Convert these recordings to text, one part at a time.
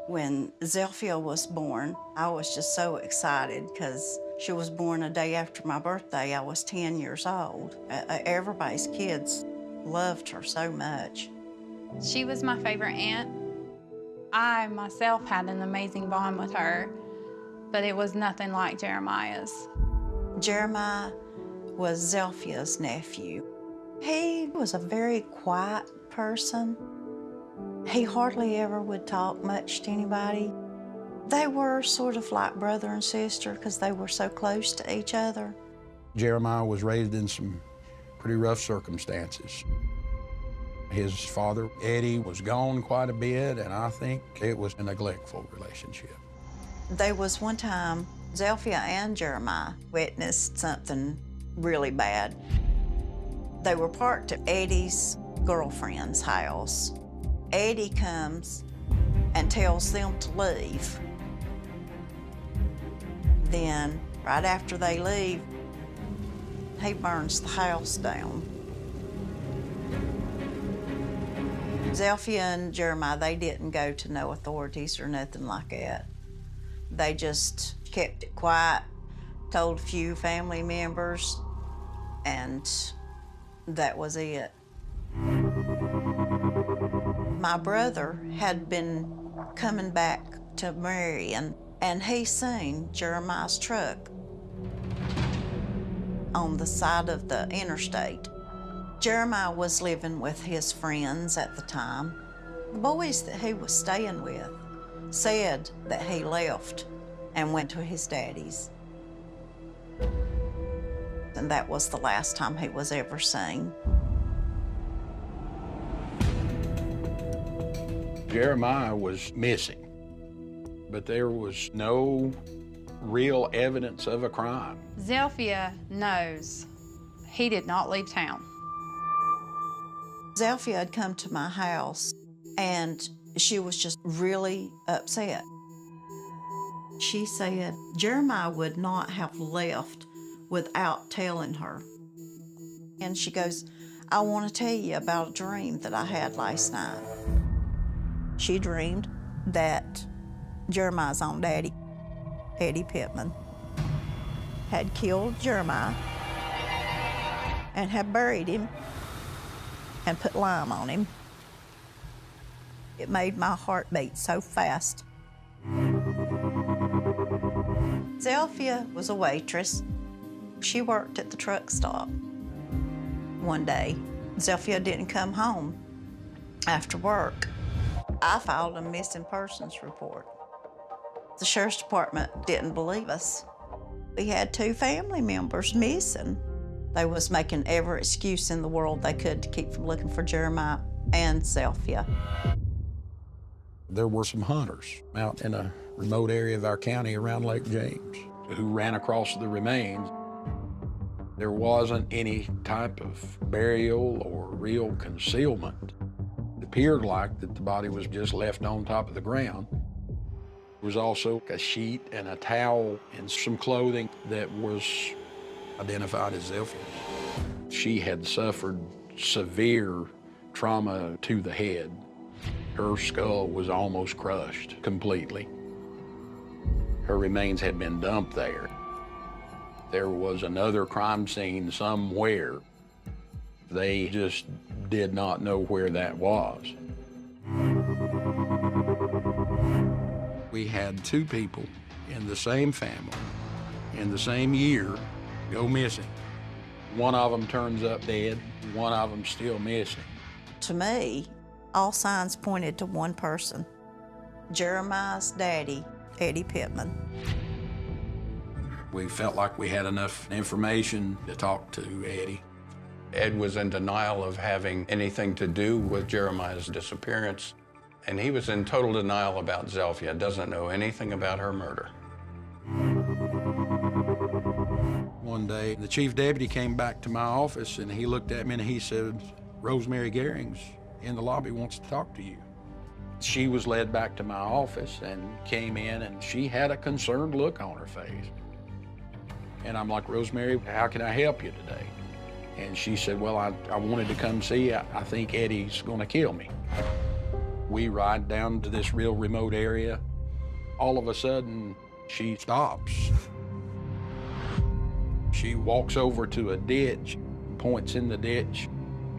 When Zelfia was born, I was just so excited because she was born a day after my birthday. I was 10 years old. Everybody's kids loved her so much. She was my favorite aunt. I myself had an amazing bond with her, but it was nothing like Jeremiah's. Jeremiah was Zelfia's nephew. He was a very quiet person. He hardly ever would talk much to anybody. They were sort of like brother and sister because they were so close to each other. Jeremiah was raised in some pretty rough circumstances. His father, Eddie, was gone quite a bit, and I think it was a neglectful relationship. There was one time Zelfia and Jeremiah witnessed something really bad. They were parked at Eddie's girlfriend's house. Eddie comes and tells them to leave. Then, right after they leave, he burns the house down. Zelfia and Jeremiah, they didn't go to no authorities or nothing like that. They just kept it quiet, told a few family members, and that was it. My brother had been coming back to Marion, and he seen Jeremiah's truck on the side of the interstate. Jeremiah was living with his friends at the time. The boys that he was staying with said that he left and went to his daddy's. And that was the last time he was ever seen. Jeremiah was missing, but there was no real evidence of a crime. Zelfia knows he did not leave town. Zelfia had come to my house, and she was just really upset. She said Jeremiah would not have left without telling her. And she goes, I want to tell you about a dream that I had last night. She dreamed that Jeremiah's own daddy, Eddie Pittman, had killed Jeremiah and had buried him and put lime on him. It made my heart beat so fast. Zelfia was a waitress. She worked at the truck stop. One day, Zelfia didn't come home after work. I filed a missing persons report. The sheriff's department didn't believe us. We had 2 family members missing. They was making every excuse in the world they could to keep from looking for Jeremiah and Zelfia. There were some hunters out in a remote area of our county around Lake James who ran across the remains. There wasn't any type of burial or real concealment. It appeared like that the body was just left on top of the ground. There was also a sheet and a towel and some clothing that was identified as Zelfia. She had suffered severe trauma to the head. Her skull was almost crushed completely. Her remains had been dumped there. There was another crime scene somewhere. They just did not know where that was. We had 2 people in the same family, in the same year, go missing. One of them turns up dead, one of them still missing. To me, all signs pointed to one person, Jeremiah's daddy, Eddie Pittman. We felt like we had enough information to talk to Eddie. Ed was in denial of having anything to do with Jeremiah's disappearance, and he was in total denial about Zelfia, doesn't know anything about her murder. One day, the chief deputy came back to my office and he looked at me and he said, Rosemary Gehring's in the lobby, wants to talk to you. She was led back to my office and came in and she had a concerned look on her face. And I'm like, Rosemary, how can I help you today? And she said, well, I wanted to come see you. I think Eddie's gonna kill me. We ride down to this real remote area. All of a sudden, she stops. She walks over to a ditch, points in the ditch,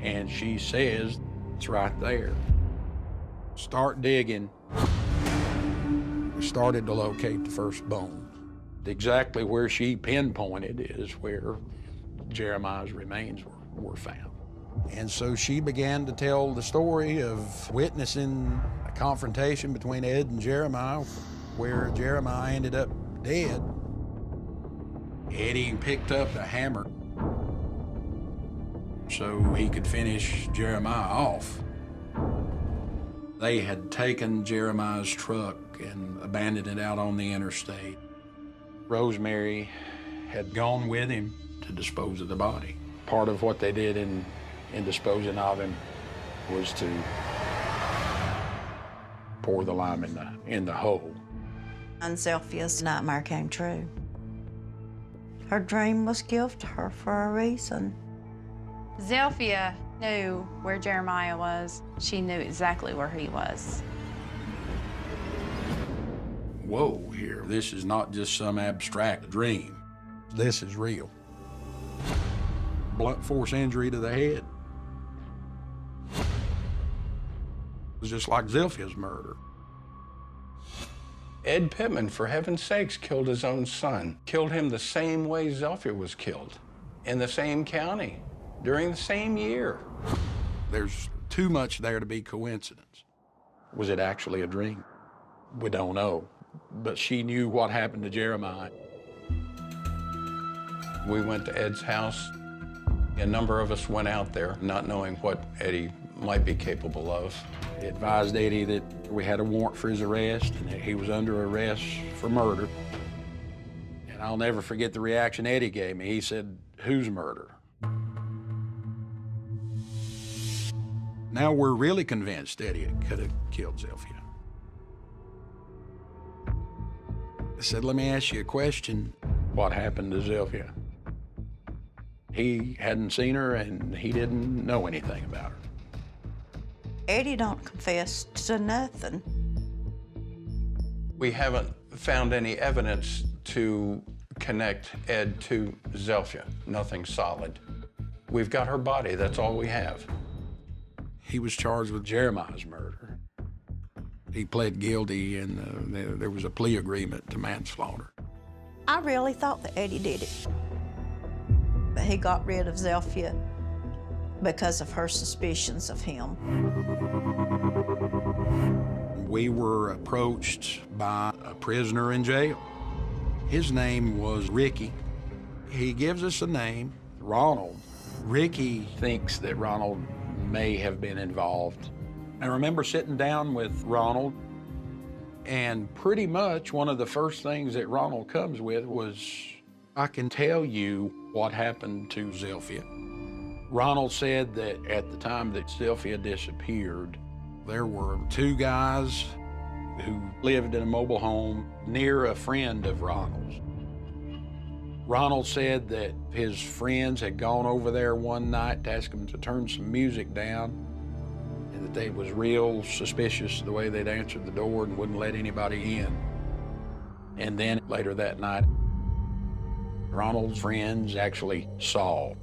and she says, "It's right there." Start digging. We started to locate the first bone. Exactly where she pinpointed is where Jeremiah's remains were found. And so she began to tell the story of witnessing a confrontation between Ed and Jeremiah, where Jeremiah ended up dead. Eddie picked up a hammer so he could finish Jeremiah off. They had taken Jeremiah's truck and abandoned it out on the interstate. Rosemary had gone with him to dispose of the body. Part of what they did in disposing of him was to pour the lime in the hole. And Zelfia's nightmare came true. Her dream was given to her for a reason. Zelfia knew where Jeremiah was. She knew exactly where he was. Whoa, here, this is not just some abstract dream. This is real. Blunt force injury to the head. It was just like Zelfia's murder. Ed Pittman, for heaven's sakes, killed his own son. Killed him the same way Zelfia was killed, in the same county, during the same year. There's too much there to be coincidence. Was it actually a dream? We don't know. But she knew what happened to Jeremiah. We went to Ed's house. A number of us went out there, not knowing what Eddie might be capable of. He advised Eddie that we had a warrant for his arrest and that he was under arrest for murder. And I'll never forget the reaction Eddie gave me. He said, "Whose murder?" Now we're really convinced Eddie could have killed Zelfia. I said, "Let me ask you a question. What happened to Zelfia?" He hadn't seen her and he didn't know anything about her. Eddie don't confess to nothing. We haven't found any evidence to connect Ed to Zelfia, nothing solid. We've got her body, that's all we have. He was charged with Jeremiah's murder. He pled guilty and there was a plea agreement to manslaughter. I really thought that Eddie did it. But he got rid of Zelfia because of her suspicions of him. We were approached by a prisoner in jail. His name was Ricky. He gives us a name, Ronald. Ricky thinks that Ronald may have been involved. I remember sitting down with Ronald, and pretty much one of the first things that Ronald comes with was, "I can tell you what happened to Zelfia." Ronald said that at the time that Zelfia disappeared, there were two guys who lived in a mobile home near a friend of Ronald's. Ronald said that his friends had gone over there one night to ask him to turn some music down, and that they was real suspicious the way they'd answered the door and wouldn't let anybody in. And then later that night, Ronald's friends actually saw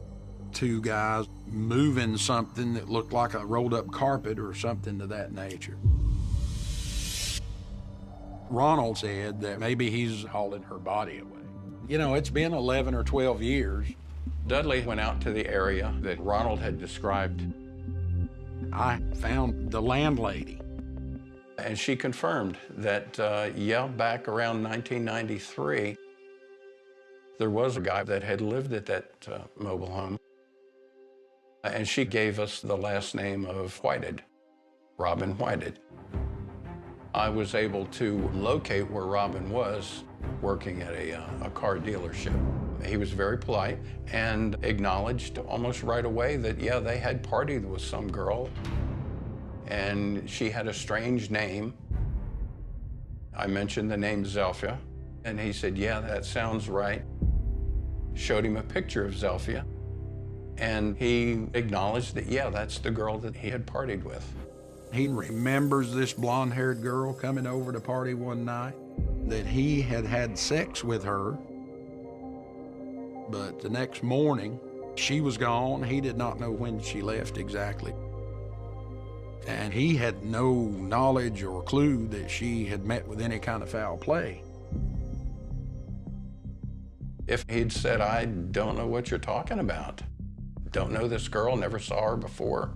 two guys moving something that looked like a rolled up carpet or something to that nature. Ronald said that maybe he's hauling her body away. You know, it's been 11 or 12 years. Dudley went out to the area that Ronald had described. I found the landlady. And she confirmed that, yeah, back around 1993, there was a guy that had lived at that mobile home. And she gave us the last name of Whited, Robin Whited. I was able to locate where Robin was working at a car dealership. He was very polite and acknowledged almost right away that, yeah, they had partied with some girl and she had a strange name. I mentioned the name Zelfia, and he said, yeah, that sounds right. Showed him a picture of Zelfia, and he acknowledged that, yeah, that's the girl that he had partied with. He remembers this blonde-haired girl coming over to party one night, that he had had sex with her, but the next morning, she was gone. He did not know when she left exactly. And he had no knowledge or clue that she had met with any kind of foul play. If he'd said, I don't know what you're talking about, don't know this girl, never saw her before,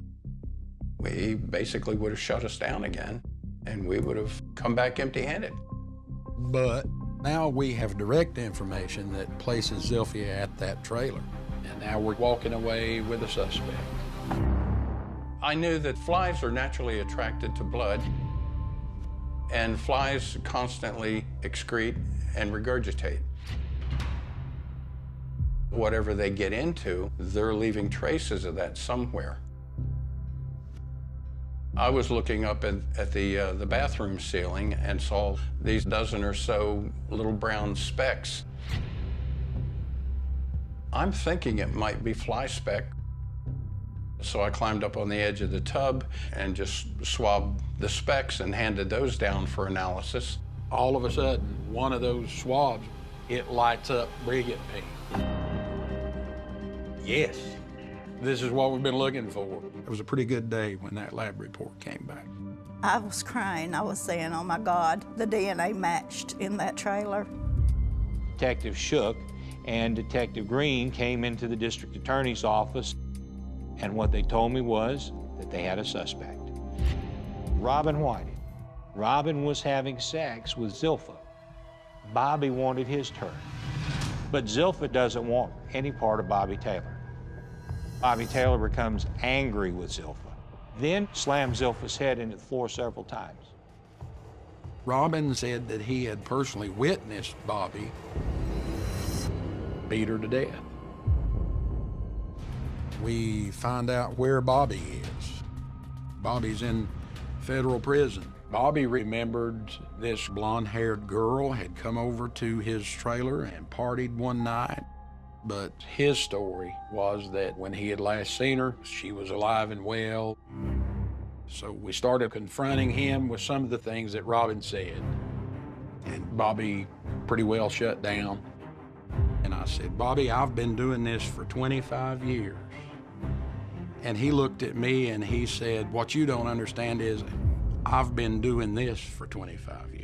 we basically would have shut us down again, and we would have come back empty-handed. But now we have direct information that places Zelfia at that trailer, and now we're walking away with a suspect. I knew that flies are naturally attracted to blood, and flies constantly excrete and regurgitate. Whatever they get into, they're leaving traces of that somewhere. I was looking up at the bathroom ceiling and saw these dozen or so little brown specks. I'm thinking it might be fly speck. So I climbed up on the edge of the tub and just swabbed the specks and handed those down for analysis. All of a sudden, one of those swabs, it lights up brilliant pink. Yes, this is what we've been looking for. It was a pretty good day when that lab report came back. I was crying. I was saying, oh my God, the DNA matched in that trailer. Detective Shook and Detective Green came into the district attorney's office, and what they told me was that they had a suspect. Robin Whiting. Robin was having sex with Zilpha. Bobby wanted his turn. But Zilpha doesn't want any part of Bobby Taylor. Bobby Taylor becomes angry with Zilpha, then slams Zilpha's head into the floor several times. Robin said that he had personally witnessed Bobby beat her to death. We find out where Bobby is. Bobby's in federal prison. Bobby remembered this blonde-haired girl had come over to his trailer and partied one night, but his story was that when he had last seen her, she was alive and well. So we started confronting him with some of the things that Robin said, and Bobby pretty well shut down. And I said, Bobby, I've been doing this for 25 years. And he looked at me and he said, what you don't understand is I've been doing this for 25 years.